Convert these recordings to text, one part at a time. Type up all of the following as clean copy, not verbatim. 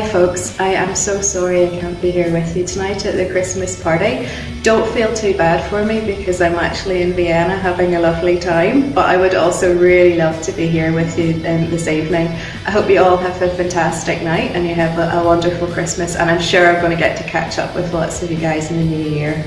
folks, I am so sorry I can't be here with you tonight at the Christmas party. Don't feel too bad for me because I'm actually in Vienna having a lovely time, but I would also really love to be here with you this evening. I hope you all have a fantastic night and you have a wonderful Christmas, and I'm sure I'm going to get to catch up with lots of you guys in the new year.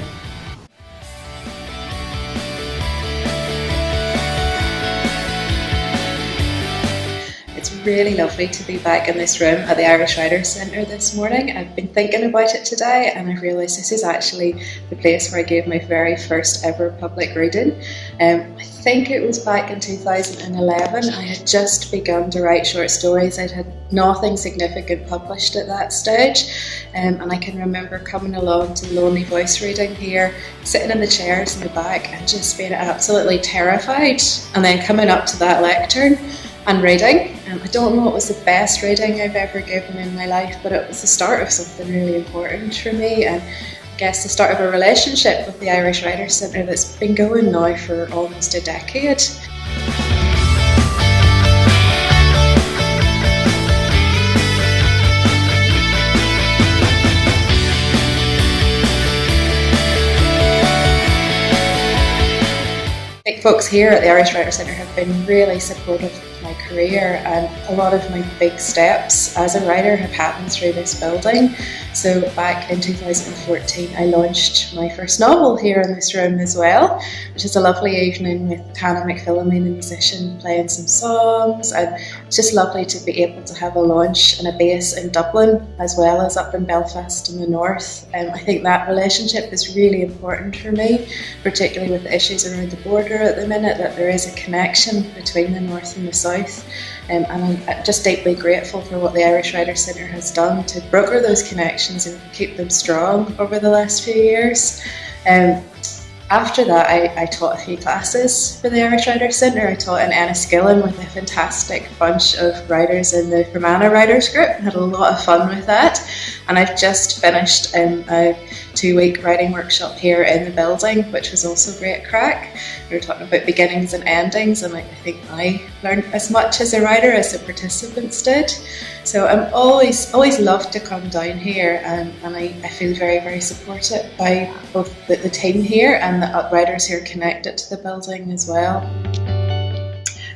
It's really lovely to be back in this room at the Irish Writer Centre this morning. I've been thinking about it today and I realised this is actually the place where I gave my very first ever public reading. I think it was back in 2011. I had just begun to write short stories. I'd had nothing significant published at that stage, and I can remember coming along to the lonely voice reading here, sitting in the chairs in the back and just being absolutely terrified, and then coming up to that lectern and reading. I don't know it was the best reading I've ever given in my life, but it was the start of something really important for me, and I guess the start of a relationship with the Irish Writer Centre that's been going now for almost a decade. I think folks here at the Irish Writer Centre have been really supportive of my career, and a lot of my big steps as a writer have happened through this building. So back in 2014 I launched my first novel here in this room as well, which is a lovely evening with Annaghmakerrig, the musician, playing some songs, and it's just lovely to be able to have a launch and a base in Dublin as well as up in Belfast in the north. I think that relationship is really important for me, particularly with the issues around the border at the minute, that there is a connection between the north and the south. And I'm just deeply grateful for what the Irish Writer Centre has done to broker those connections and keep them strong over the last few years. After that, I taught a few classes for the Irish Writer Centre. I taught in Enniskillen with a fantastic bunch of writers in the Fermanagh Writers Group. I had a lot of fun with that. And I've just finished a 2-week writing workshop here in the building, which was also great crack. We were talking about beginnings and endings, and I think I learned as much as a writer as the participants did. So I'm always love to come down here, and I feel very, very supported by both the team here and the writers who are connected to the building as well.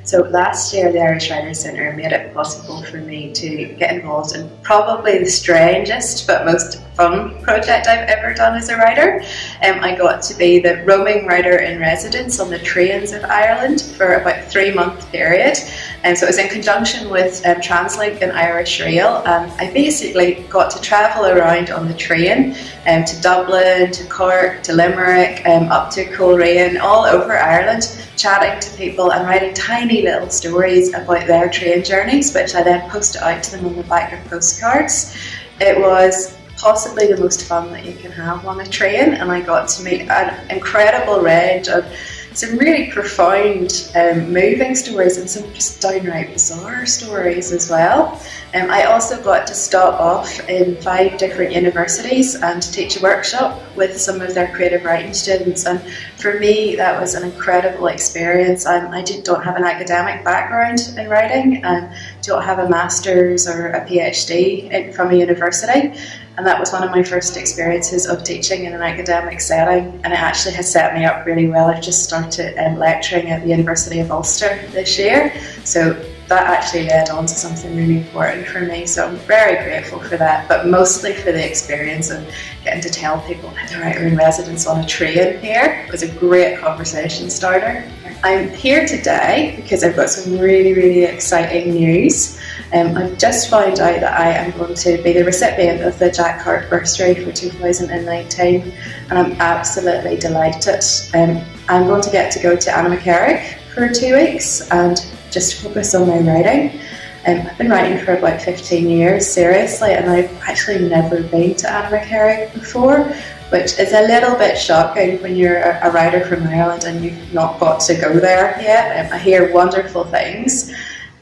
So last year the Irish Writer Centre made it possible for me to get involved in probably the strangest but most fun project I've ever done as a writer. I got to be the roaming writer-in-residence on the trains of Ireland for about a 3-month period. So it was in conjunction with TransLink and Irish Rail, and I basically got to travel around on the train to Dublin, to Cork, to Limerick, up to Coleraine, all over Ireland, chatting to people and writing tiny little stories about their train journeys, which I then posted out to them on the back of postcards. It was possibly the most fun that you can have on a train, and I got to meet an incredible range of some really profound, moving stories and some just downright bizarre stories as well. I also got to stop off in 5 different universities and teach a workshop with some of their creative writing students, and for me that was an incredible experience. I don't have an academic background in writing, and don't have a master's or a PhD from a university, and that was one of my first experiences of teaching in an academic setting, and it actually has set me up really well. I've just started lecturing at the University of Ulster this year, so that actually led on to something really important for me, so I'm very grateful for that, but mostly for the experience of getting to tell people about the writer-in-residence on a train here. It was a great conversation starter. I'm here today because I've got some really, really exciting news. I've just found out that I am going to be the recipient of the Jack Harte Bursary for 2019, and I'm absolutely delighted. I'm going to get to go to Annaghmakerrig for 2 weeks and just focus on my writing. I've been writing for about 15 years, seriously, and I've actually never been to Annaghmakerrig before, which is a little bit shocking when you're a writer from Ireland and you've not got to go there yet. I hear wonderful things.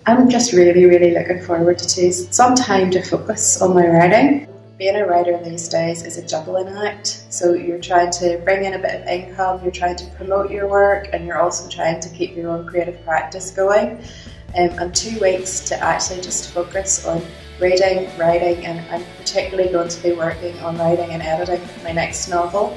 I'm just really, really looking forward to some time to focus on my writing. Being a writer these days is a juggling act, so you're trying to bring in a bit of income, you're trying to promote your work, and you're also trying to keep your own creative practice going. and 2 weeks to actually just focus on reading, writing, and I'm particularly going to be working on writing and editing my next novel.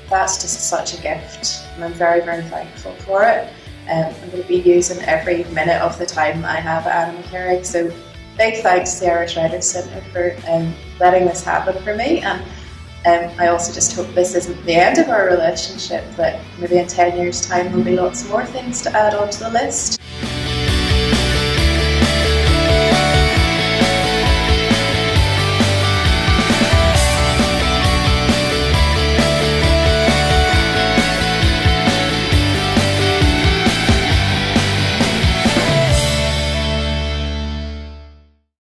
That's just such a gift, and I'm very, very thankful for it. I'm going to be using every minute of the time that I have at Annaghmakerrig, so big thanks to the Irish Writers Centre for letting this happen for me, and I also just hope this isn't the end of our relationship, that maybe in 10 years' time there'll be lots more things to add onto the list.